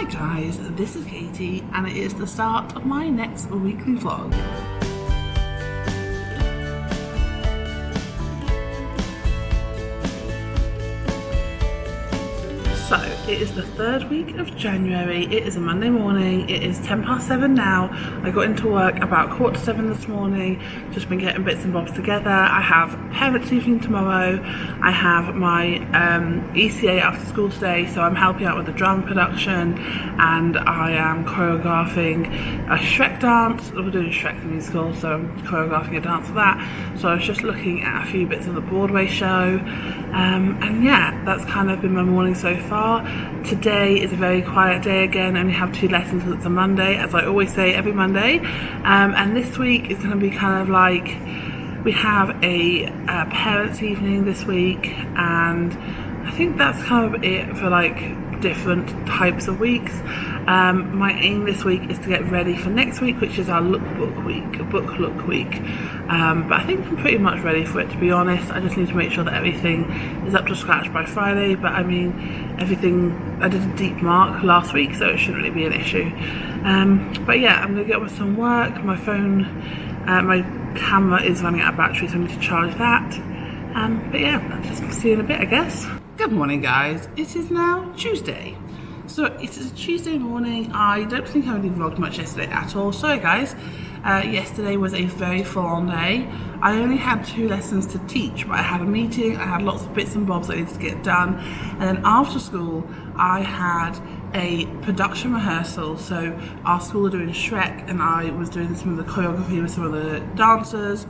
guys, this is Katie and it is the start of my next weekly vlog. So it is the third week of January, it is a Monday morning, it is 7:10 now. I got into work about 7:15 this morning, just been getting bits and bobs together. I have parents evening tomorrow, I have my ECA after school today, so I'm helping out with the drum production and I am choreographing a Shrek dance. We're doing Shrek the musical, so I'm choreographing a dance for that. So I was just looking at a few bits of the Broadway show and yeah, that's kind of been my morning so far. Today is a very quiet day again. I only have 2 lessons because it's a Monday, as I always say every Monday, and this week is going to be kind of like, we have a parents evening this week, and I think that's kind of it for like different types of weeks. My aim this week is to get ready for next week, which is our book look week, but I think I'm pretty much ready for it, to be honest. I just need to make sure that everything is up to scratch by Friday, but I mean everything, I did a deep mark last week, so it shouldn't really be an issue. But yeah, I'm gonna get on with some work. My phone, my camera is running out of battery, so I need to charge that. But yeah, I'll just see you in a bit, I guess. Good morning guys, it is now Tuesday. So it is a Tuesday morning. I don't think I really vlogged much yesterday at all. Sorry guys, yesterday was a very full-on day. I only had 2 lessons to teach, but I had a meeting, I had lots of bits and bobs I needed to get done, and then after school I had a production rehearsal. So our school are doing Shrek and I was doing some of the choreography with some of the dancers.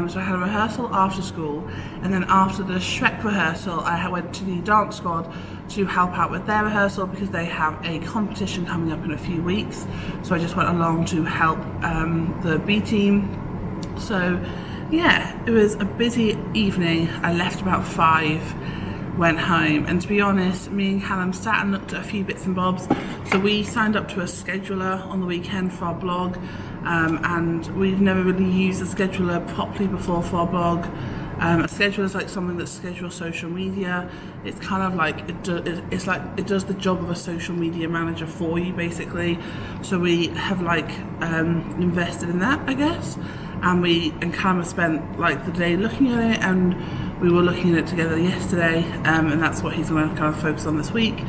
So I had a rehearsal after school, and then after the Shrek rehearsal I went to the dance squad to help out with their rehearsal because they have a competition coming up in a few weeks. So I just went along to help the B team. So yeah, it was a busy evening. I left about 5, went home, and to be honest, me and Callum sat and looked at a few bits and bobs. So we signed up to a scheduler on the weekend for our blog, and we've never really used a scheduler properly before for our blog. A scheduler is like something that schedules social media. It's kind of like it does the job of a social media manager for you, basically. So we have like invested in that, I guess, and Callum spent like the day looking at it, and we were looking at it together yesterday, and that's what he's going to kind of focus on this week.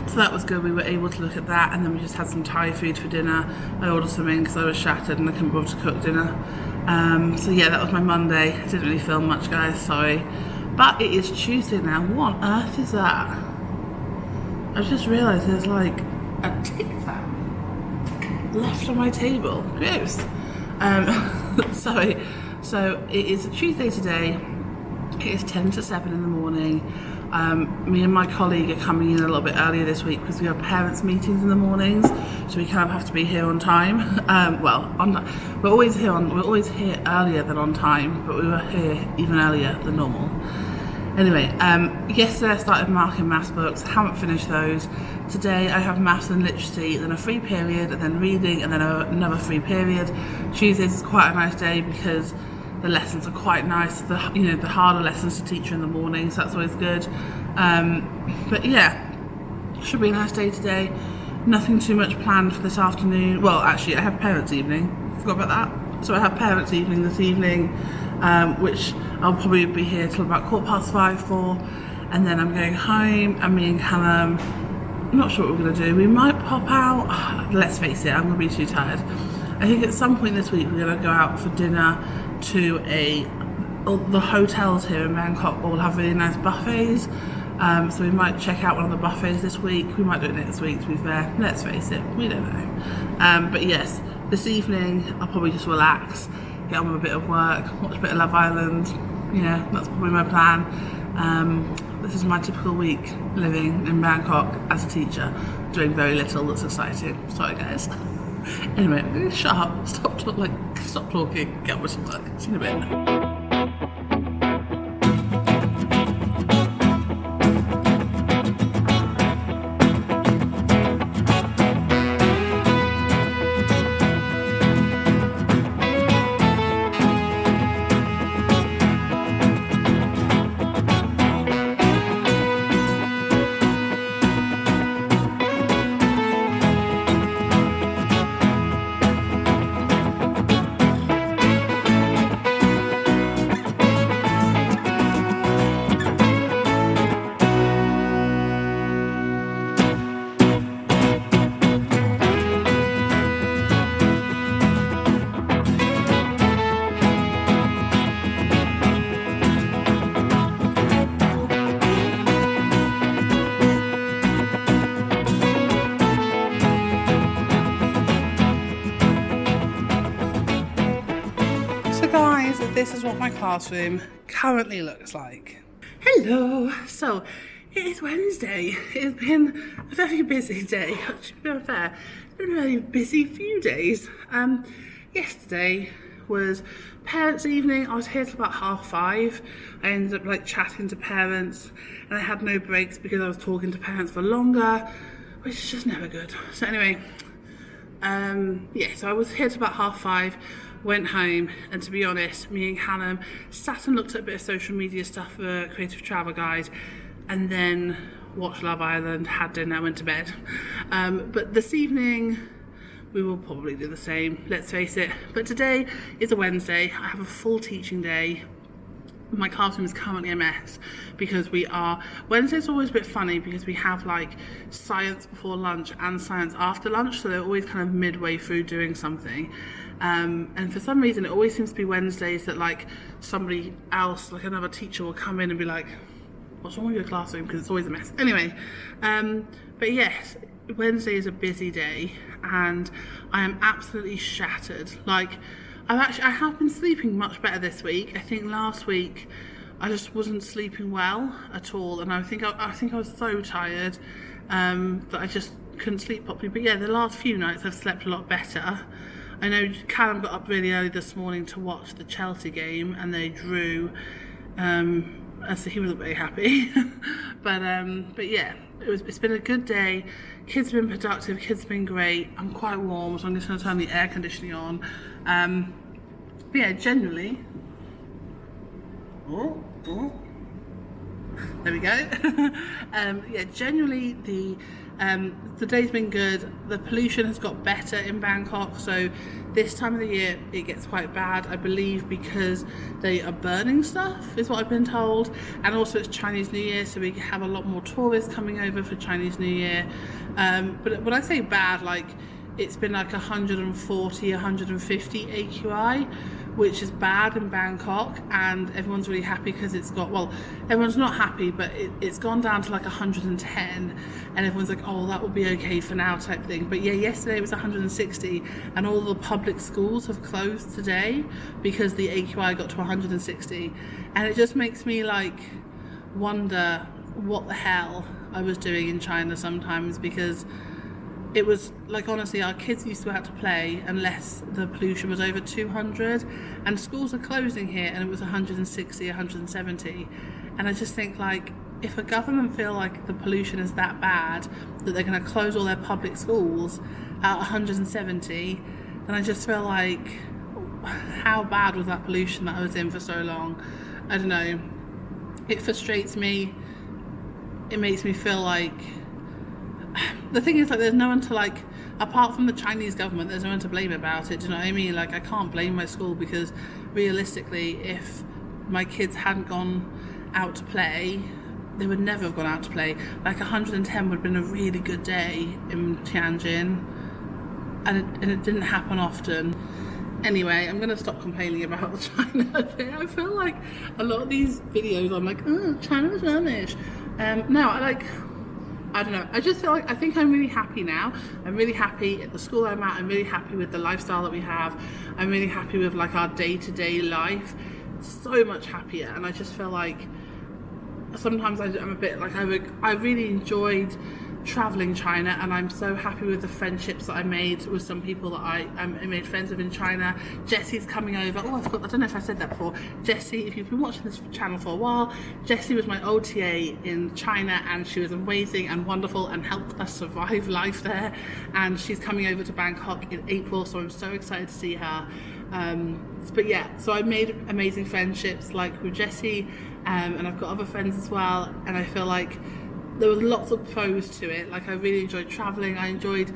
So that was good. We were able to look at that, and then we just had some Thai food for dinner. I ordered some in because I was shattered and I couldn't bother to cook dinner. So yeah, that was my Monday. I didn't really film much guys, sorry. But it is Tuesday now. What on earth is that? I just realised there's like a Tic Tac left on my table. Gross. Sorry. So it is Tuesday today. It is 10 to 7 in the morning. Me and my colleague are coming in a little bit earlier this week because we have parents meetings in the mornings, so we kind of have to be here on time. We're always here earlier than on time, but we were here even earlier than normal. Anyway, yesterday I started marking maths books, haven't finished those. Today I have maths and literacy, then a free period, and then reading, and then another free period. Tuesdays is quite a nice day because the lessons are quite nice. The harder lessons to teach in the morning, so that's always good. But yeah, should be a nice day today. Nothing too much planned for this afternoon. Well, actually, I have parents' evening. Forgot about that. So I have parents' evening this evening, which I'll probably be here till about 5:15 for, and then I'm going home. And me and Callum, I'm not sure what we're gonna do. We might pop out. Let's face it, I'm gonna be too tired. I think at some point this week we're gonna go out for dinner to the hotels here in Bangkok all have really nice buffets, so we might check out one of the buffets this week. We might do it next week, to be fair. Let's face it, we don't know. But yes, this evening I'll probably just relax, get on with a bit of work, watch a bit of Love Island. Yeah, that's probably my plan. This is my typical week living in Bangkok as a teacher, doing very little that's exciting. Sorry guys. Anyway, I'm going to shut up, stop talking, get on with some work. See you in a bit. this is what my classroom currently looks like. Hello! So, it is Wednesday. It has been a very busy day. To be fair, it's been a very busy few days. Yesterday was parents' evening. I was here till about 5:30. I ended up chatting to parents, and I had no breaks because I was talking to parents for longer, which is just never good. So anyway, so I was here till about 5:30. Went home, and to be honest, me and Callum sat and looked at a bit of social media stuff for Creative Travel Guide, and then watched Love Island, had dinner, went to bed. But this evening we will probably do the same, let's face it. But today is a Wednesday. I have a full teaching day. My classroom is currently a mess because Wednesday's always a bit funny because we have science before lunch and science after lunch, so they're always kind of midway through doing something. And for some reason it always seems to be Wednesdays that somebody else, another teacher, will come in and be like, what's wrong with your classroom? Because it's always a mess. Anyway, but yes, Wednesday is a busy day and I am absolutely shattered. I have been sleeping much better this week. I think last week I just wasn't sleeping well at all, and I think I was so tired that I just couldn't sleep properly. But yeah, the last few nights I've slept a lot better. I know Callum got up really early this morning to watch the Chelsea game, and they drew. So he wasn't very happy. but yeah, it's been a good day. Kids have been productive, kids have been great. I'm quite warm, so I'm just going to turn the air conditioning on. But yeah, generally, there we go. Yeah, generally the day's been good. The pollution has got better in Bangkok, so this time of the year it gets quite bad, I believe, because they are burning stuff, is what I've been told. And also it's Chinese New Year, so we have a lot more tourists coming over for Chinese New Year. But when I say bad, it's been 140, 150 AQI, which is bad in Bangkok, and everyone's really happy because everyone's not happy, but it's gone down to 110, and everyone's like, oh, that will be okay for now type thing. But yeah, yesterday it was 160, and all the public schools have closed today because the AQI got to 160, and it just makes me wonder what the hell I was doing in China sometimes, because it was honestly, our kids used to go out to play unless the pollution was over 200, and schools are closing here and it was 160, 170. And I just think if a government feel the pollution is that bad that they're going to close all their public schools at 170, then I just feel how bad was that pollution that I was in for so long? I don't know. It frustrates me. It makes me feel the thing is there's no one to apart from the Chinese government, there's no one to blame about it. Do you know what I mean? I can't blame my school, because realistically, if my kids hadn't gone out to play, they would never have gone out to play. 110 would have been a really good day in Tianjin, and it didn't happen often. Anyway, I'm going to stop complaining about the China thing. I feel a lot of these videos I'm oh, China's rubbish. No, I don't know. I just feel I think I'm really happy now. I'm really happy at the school I'm at. I'm really happy with the lifestyle that we have. I'm really happy with our day-to-day life. So much happier, and I just feel sometimes I'm a bit I really enjoyed traveling China, and I'm so happy with the friendships that I made with some people that I made friends with in China. Jesse's coming over. I don't know if I said that before. Jessie, if you've been watching this channel for a while, Jessie was my OTA in China, and she was amazing and wonderful and helped us survive life there, and she's coming over to Bangkok in April, so I'm so excited to see her. But yeah, so I made amazing friendships with Jessie, and I've got other friends as well, and I feel there was lots of pros to it. I really enjoyed traveling. I enjoyed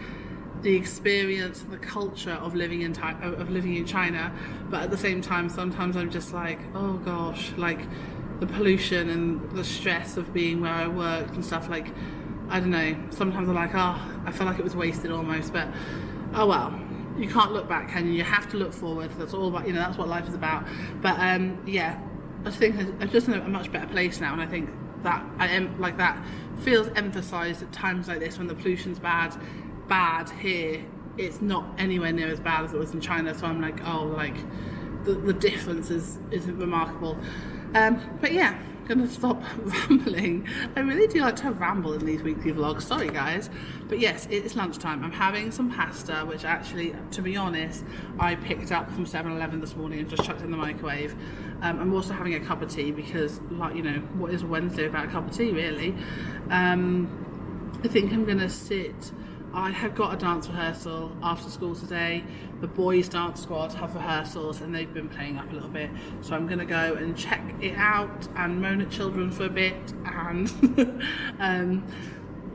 the experience, the culture of living in China. But at the same time, sometimes I'm just oh gosh, the pollution and the stress of being where I worked and stuff. I don't know. Sometimes I'm I feel it was wasted almost. But oh well, you can't look back, can you? You have to look forward. That's all about. That's what life is about. But yeah, I think I'm just in a much better place now, and I think that I am that feels emphasised at times like this when the pollution's bad here. It's not anywhere near as bad as it was in China, so I'm the difference is remarkable. But yeah, I'm gonna stop rambling. I really do like to ramble in these weekly vlogs, sorry guys. But yes, it is lunchtime. I'm having some pasta, which actually, to be honest, I picked up from 7-Eleven this morning and just chucked in the microwave. I'm also having a cup of tea because, like, you know, what is Wednesday without a cup of tea, really? I think I'm gonna sit. I have got a dance rehearsal after school today. The boys' dance squad have rehearsals and they've been playing up a little bit. So I'm going to go and check it out and moan at children for a bit. And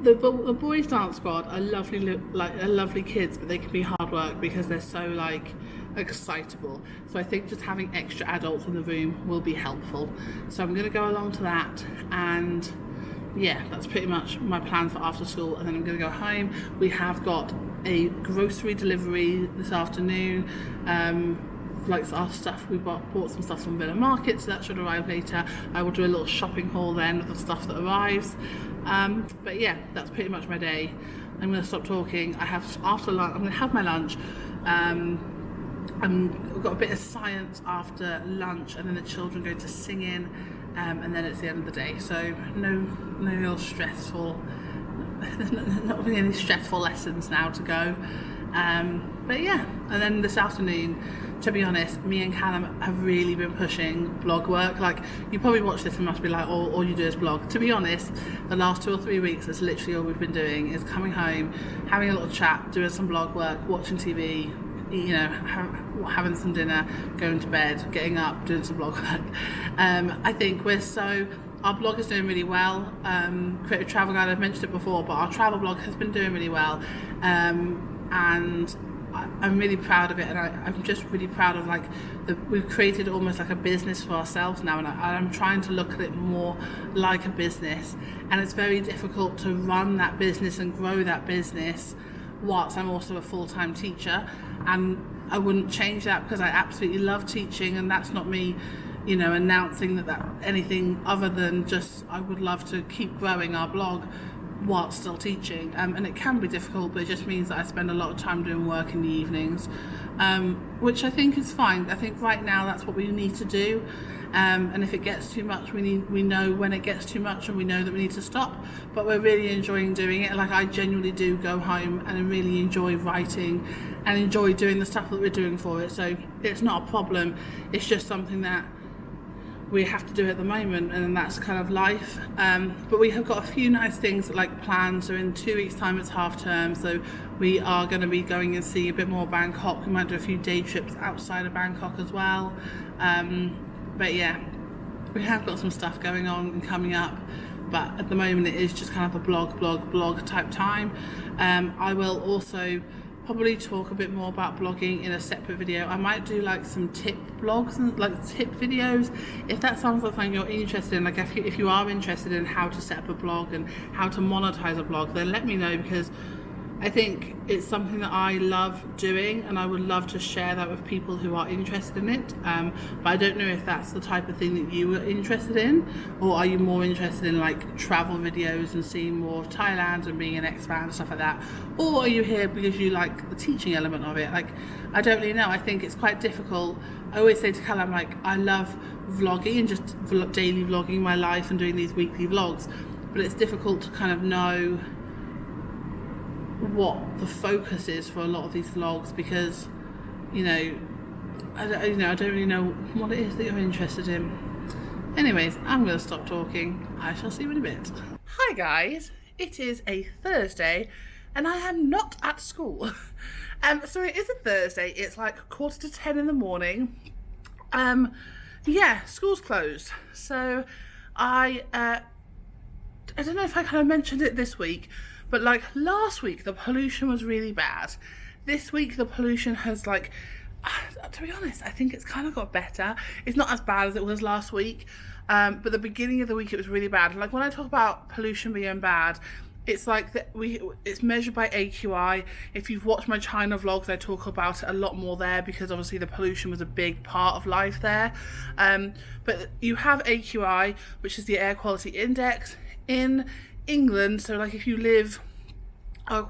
the boys' dance squad are lovely kids, but they can be hard work because they're so like excitable. So I think just having extra adults in the room will be helpful. So I'm going to go along to that, and yeah, that's pretty much my plan for after school. And then I'm going to go home. We have got a grocery delivery this afternoon, like our stuff. We bought some stuff from Villa Market, so that should arrive later. I will do a little shopping haul then of the stuff that arrives. But yeah, that's pretty much my day. I'm going to stop talking. I have after lunch. I'm going to have my lunch. I've got a bit of science after lunch, and then the children go to singing. And then it's the end of the day, so no real stressful, not really any stressful lessons now to go. But yeah, and then this afternoon, to be honest, me and Callum have really been pushing blog work. Like, you probably watch this and must be like, all you do is blog. To be honest, the last 2 or 3 weeks, that's literally all we've been doing, is coming home, having a little chat, doing some blog work, watching TV, you know, having some dinner, going to bed, getting up, doing some blog work. I think our blog is doing really well. Creative Travel Guide, I've mentioned it before, but our travel blog has been doing really well. And I'm really proud of it, and I'm just really proud of we've created almost like a business for ourselves now, and I'm trying to look at it more like a business. And it's very difficult to run that business and grow that business whilst I'm also a full-time teacher, and I wouldn't change that because I absolutely love teaching, and that's not me, you know, announcing that anything other than just I would love to keep growing our blog whilst still teaching. And it can be difficult, but it just means that I spend a lot of time doing work in the evenings, which I think is fine. I think right now that's what we need to do. And if it gets too much, we know when it gets too much, and we know that we need to stop. But we're really enjoying doing it. Like, I genuinely do go home and I really enjoy writing and enjoy doing the stuff that we're doing for it. So it's not a problem. It's just something that we have to do at the moment, and that's kind of life. But we have got a few nice things planned. So in 2 weeks' time, it's half term, so we are going to be going and see a bit more Bangkok. We might do a few day trips outside of Bangkok as well. But yeah, we have got some stuff going on and coming up, but at the moment it is just kind of a blog type time. I will also probably talk a bit more about blogging in a separate video. I might do some tip blogs and tip videos, if that sounds like something you're interested in. If you are interested in how to set up a blog and how to monetize a blog, then let me know, because I think it's something that I love doing, and I would love to share that with people who are interested in it. But I don't know if that's the type of thing that you are interested in, or are you more interested in travel videos and seeing more of Thailand and being an expat and stuff like that, or are you here because you like the teaching element of it? I don't really know. I think it's quite difficult. I always say to Callum, I love vlogging and just daily vlogging my life and doing these weekly vlogs, but it's difficult to kind of know what the focus is for a lot of these vlogs, because I don't really know what it is that you're interested in. Anyways, I'm going to stop talking. I shall see you in a bit. Hi guys, it is a Thursday and I am not at school. So it is a Thursday. It's 10:15 in the morning. Yeah, school's closed. So I don't know if I kind of mentioned it this week, but last week the pollution was really bad. This week the pollution has to be honest, I think it's kind of got better. It's not as bad as it was last week, but the beginning of the week it was really bad. When I talk about pollution being bad, it's it's measured by AQI. If you've watched my China vlogs, I talk about it a lot more there, because obviously the pollution was a big part of life there. But you have AQI, which is the air quality index in England. So if you live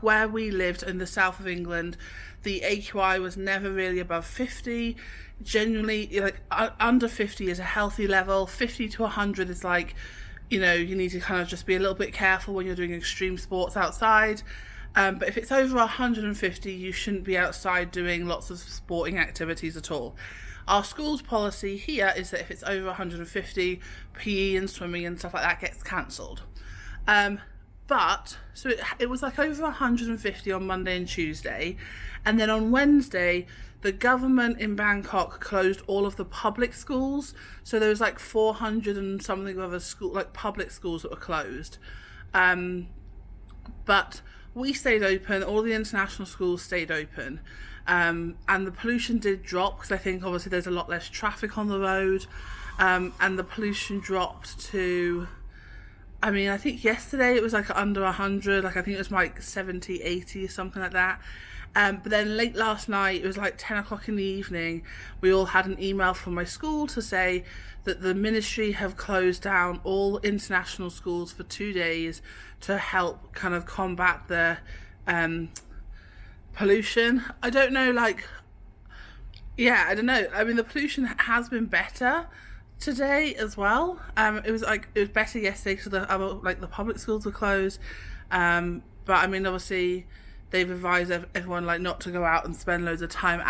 where we lived in the south of England, the AQI was never really above 50. Generally, like under 50 is a healthy level. 50 to 100 is like, you need to kind of just be a little bit careful when you're doing extreme sports outside. But if it's over 150, you shouldn't be outside doing lots of sporting activities at all. Our school's policy here is that if it's over 150, PE and swimming and stuff like that gets cancelled. So it was like over 150 on Monday and Tuesday, and then on Wednesday the government in Bangkok closed all of the public schools. So there was like 400 and something other public schools that were closed. But we stayed open, all the international schools stayed open, and the pollution did drop because I think obviously there's a lot less traffic on the road, and the pollution dropped to, I think yesterday it was like under 100, like I think it was like 70, 80 or something like that. But then late last night, it was like 10 o'clock in the evening, we all had an email from my school to say that the ministry have closed down all international schools for 2 days to help kind of combat the pollution. I don't know, I don't know. The pollution has been better today as well. It was better yesterday because the public schools were closed. But obviously they've advised everyone not to go out and spend loads of time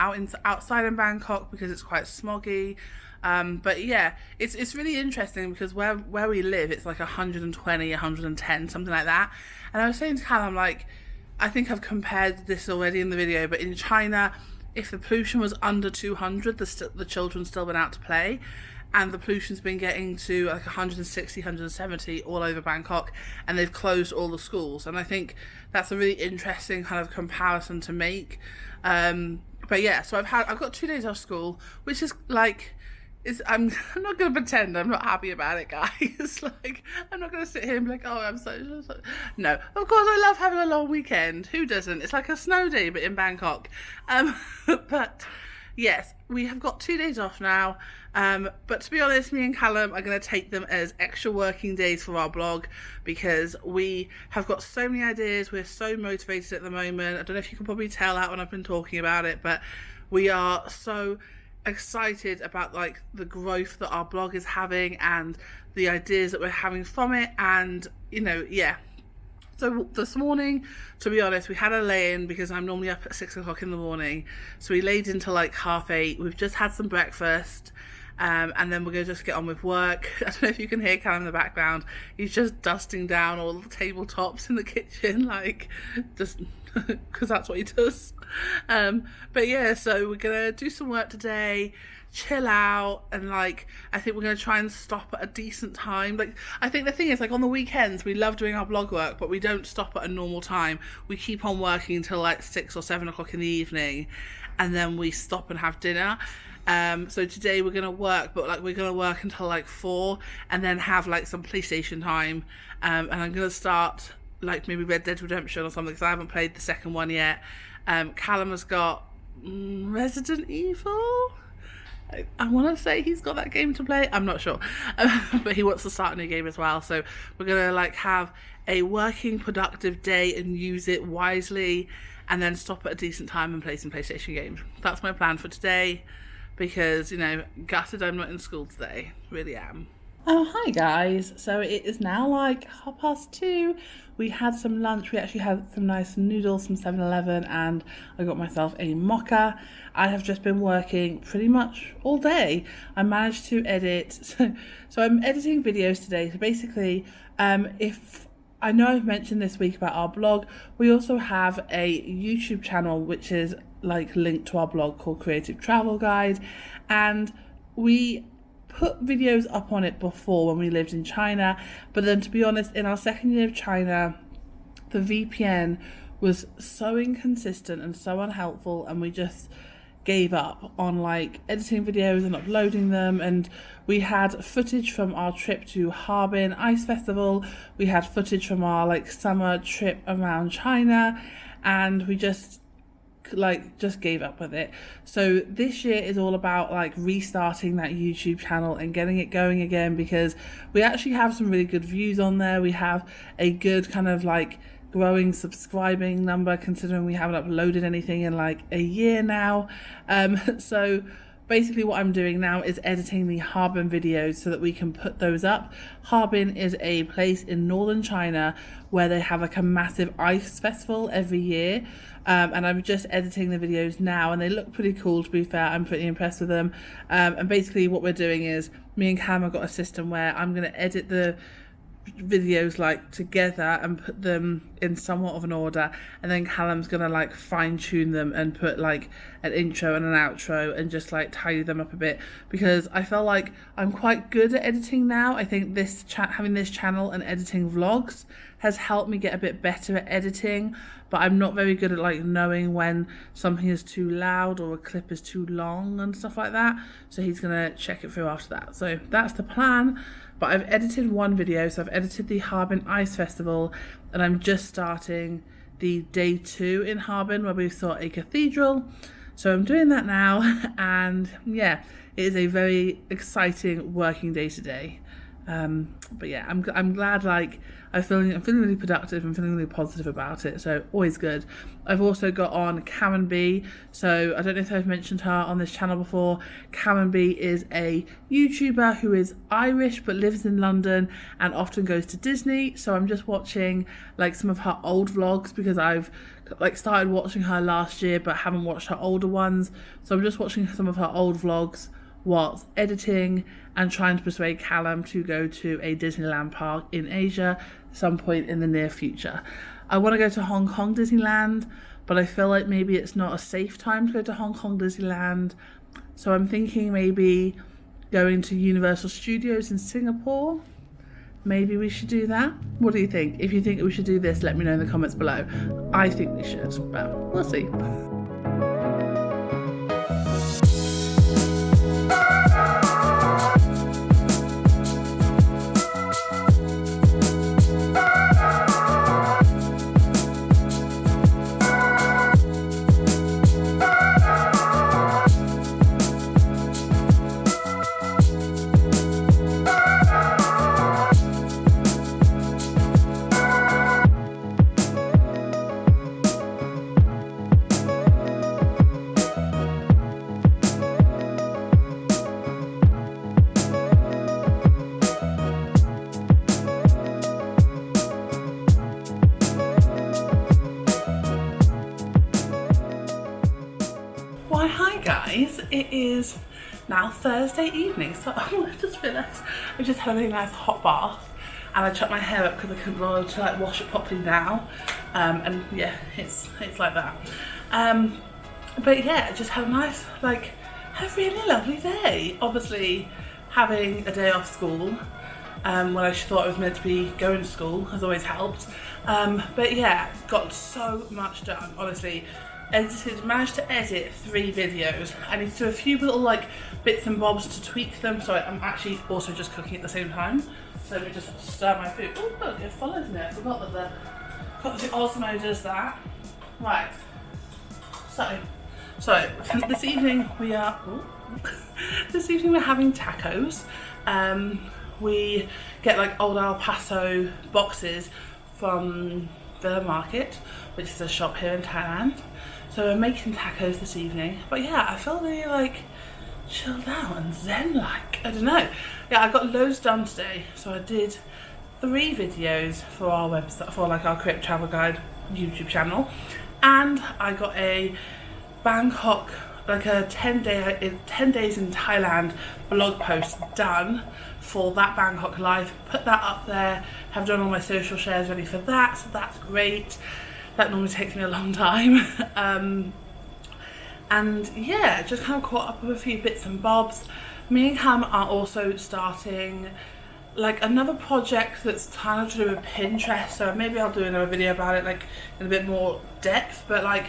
outside in Bangkok because it's quite smoggy. But yeah, it's really interesting because where we live, it's like 120, 110, something like that. And I was saying to Callum, I think I've compared this already in the video, but in China, if the pollution was under 200, the children still went out to play. And the pollution's been getting to 160, 170 all over Bangkok, and they've closed all the schools. And I think that's a really interesting kind of comparison to make. But yeah, so I've got 2 days off school, which is I'm not going to pretend I'm not happy about it, guys. I'm not going to sit here and be like, oh, I'm so. No, of course I love having a long weekend. Who doesn't? It's like a snow day, but in Bangkok. But yes, we have got 2 days off now. But to be honest, me and Callum are going to take them as extra working days for our blog because we have got so many ideas. We're so motivated at the moment. I don't know if you can probably tell that when I've been talking about it, but we are so excited about the growth that our blog is having and the ideas that we're having from it. And so this morning, to be honest, we had a lay-in because I'm normally up at 6 o'clock in the morning. So we laid into 8:30. We've just had some breakfast. And then we're going to just get on with work. I don't know if you can hear Callum in the background. He's just dusting down all the tabletops in the kitchen, just because that's what he does. But yeah, so we're going to do some work today, chill out, and I think we're going to try and stop at a decent time. I think the thing is, on the weekends, we love doing our blog work, but we don't stop at a normal time. We keep on working until 6 or 7 o'clock in the evening, and then we stop and have dinner. So today we're going to work, but we're going to work until 4 and then have some PlayStation time. And I'm going to start maybe Red Dead Redemption or something because I haven't played the second one yet. Callum has got Resident Evil. I want to say he's got that game to play. I'm not sure. But he wants to start a new game as well. So we're going to have a working, productive day and use it wisely and then stop at a decent time and play some PlayStation games. That's my plan for today. Because, gutted I'm not in school today. Really am. Oh, hi guys. So it is now 2:30. We had some lunch. We actually had some nice noodles from 7-Eleven and I got myself a mocha. I have just been working pretty much all day. I managed to edit. So I'm editing videos today. So basically, if I know I've mentioned this week about our blog, we also have a YouTube channel which is linked to our blog called Creative Travel Guide, and we put videos up on it before when we lived in China, but then to be honest, in our second year of China, the VPN was so inconsistent and so unhelpful, and we just gave up on editing videos and uploading them. And we had footage from our trip to Harbin Ice Festival, we had footage from our summer trip around China, and we just gave up with it. So this year is all about restarting that YouTube channel and getting it going again, because we actually have some really good views on there. We have a good kind of growing subscribing number, considering we haven't uploaded anything in like a year now. So basically what I'm doing now is editing the Harbin videos so that we can put those up. Harbin is a place in northern China where they have like a massive ice festival every year. And I'm just editing the videos now, and they look pretty cool, to be fair. I'm pretty impressed with them. And basically what we're doing is, me and Cam have got a system where I'm going to edit the videos like together and put them in somewhat of an order, and then Callum's gonna like fine tune them and put like an intro and an outro and just like tidy them up a bit, because I feel like I'm quite good at editing now. I think this having this channel and editing vlogs has helped me get a bit better at editing, but I'm not very good at like knowing when something is too loud or a clip is too long and stuff like that. So he's gonna check it through after that. So that's the plan. But I've edited one video, so I've edited the Harbin Ice Festival, and I'm just starting the day 2 in Harbin where we saw a cathedral. So I'm doing that now, and yeah, it is a very exciting working day today. But yeah, I'm glad, like I'm feeling really productive and feeling really positive about it, so always good. I've also got on Karen B, so I don't know if I've mentioned her on this channel before. Karen B is a YouTuber who is Irish but lives in London and often goes to Disney, so I'm just watching like some of her old vlogs, because I've like started watching her last year but haven't watched her older ones, so I'm just watching some of her old vlogs whilst editing and trying to persuade Callum to go to a Disneyland park in Asia some point in the near future. I want to go to Hong Kong Disneyland, but I feel like maybe it's not a safe time to go to Hong Kong Disneyland, so I'm thinking maybe going to Universal Studios in Singapore. Maybe we should do that. What do you think? If you think we should do this, let me know in the comments below. I think we should, but we'll see. Why, hi guys, it is now Thursday evening, so I just realised I just had a really nice hot bath and I chucked my hair up because I couldn't bother to like wash it properly now, and yeah, it's like that. But yeah, I just had a nice, like, had a really lovely day. Obviously having a day off school when I thought I was meant to be going to school has always helped, but yeah, got so much done. Honestly, managed to edit 3 videos. I need to do a few little like bits and bobs to tweak them. Sorry, I'm actually also just cooking at the same time, so let me just stir my food. Oh look, it follows me. I forgot that the Osmo does that. Right, so this evening we are this evening we're having tacos. We get like old El Paso boxes from the market, which is a shop here in Thailand. So we're making tacos this evening. But yeah, I feel really like chilled out and zen-like. I don't know. Yeah, I got loads done today. So I did 3 videos for our website, for like our Create Travel Guide YouTube channel. And I got a Bangkok, like a 10 days in Thailand blog post done for that Bangkok life. Put that up there, have done all my social shares ready for that, so that's great. That normally takes me a long time. And yeah, just kind of caught up with a few bits and bobs. Me and Cam are also starting like another project that's kind of to do with Pinterest, so maybe I'll do another video about it like in a bit more depth, but like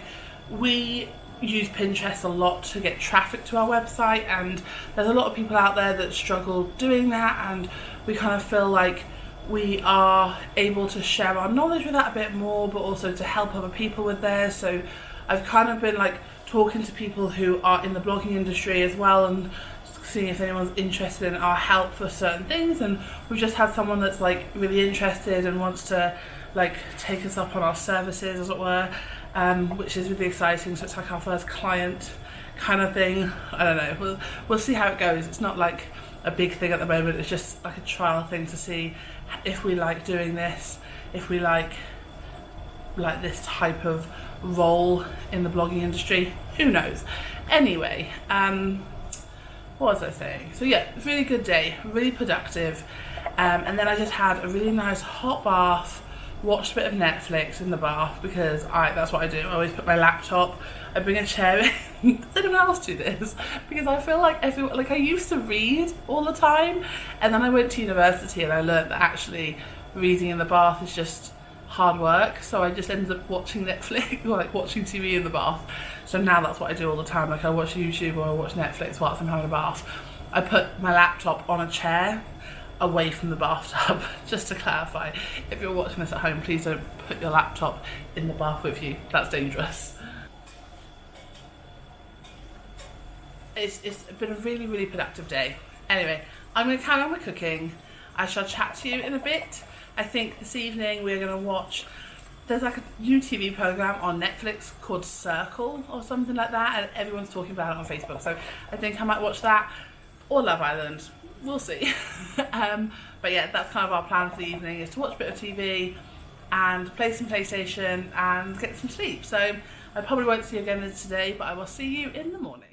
we use Pinterest a lot to get traffic to our website, and there's a lot of people out there that struggle doing that, and we kind of feel like we are able to share our knowledge with that a bit more, but also to help other people with theirs. So I've kind of been like talking to people who are in the blogging industry as well, and seeing if anyone's interested in our help for certain things, and we've just had someone that's like really interested and wants to like take us up on our services, as it were, which is really exciting. So it's like our first client kind of thing. I don't know, we'll see how it goes. It's not like a big thing at the moment, it's just like a trial thing to see if we like doing this, if we like this type of role in the blogging industry. Who knows? Anyway, what was I saying? So yeah, really good day, really productive, and then I just had a really nice hot bath, watched a bit of Netflix in the bath, because that's what I do. I always put my laptop, I bring a chair in. Does anyone else do this? Because I feel like I used to read all the time, and then I went to university and I learned that actually reading in the bath is just hard work, so I just ended up watching Netflix or like watching TV in the bath. So now that's what I do all the time. Like I watch YouTube or I watch Netflix whilst I'm having a bath. I put my laptop on a chair away from the bathtub. Just to clarify, if you're watching this at home, please don't put your laptop in the bath with you. That's dangerous. It's been a really, really productive day. Anyway, I'm going to carry on with cooking. I shall chat to you in a bit. I think this evening we're going to watch, there's like a new TV programme on Netflix called Circle or something like that, and everyone's talking about it on Facebook, so I think I might watch that, or Love Island, we'll see. But yeah, that's kind of our plan for the evening, is to watch a bit of TV and play some PlayStation and get some sleep. So I probably won't see you again today, but I will see you in the morning.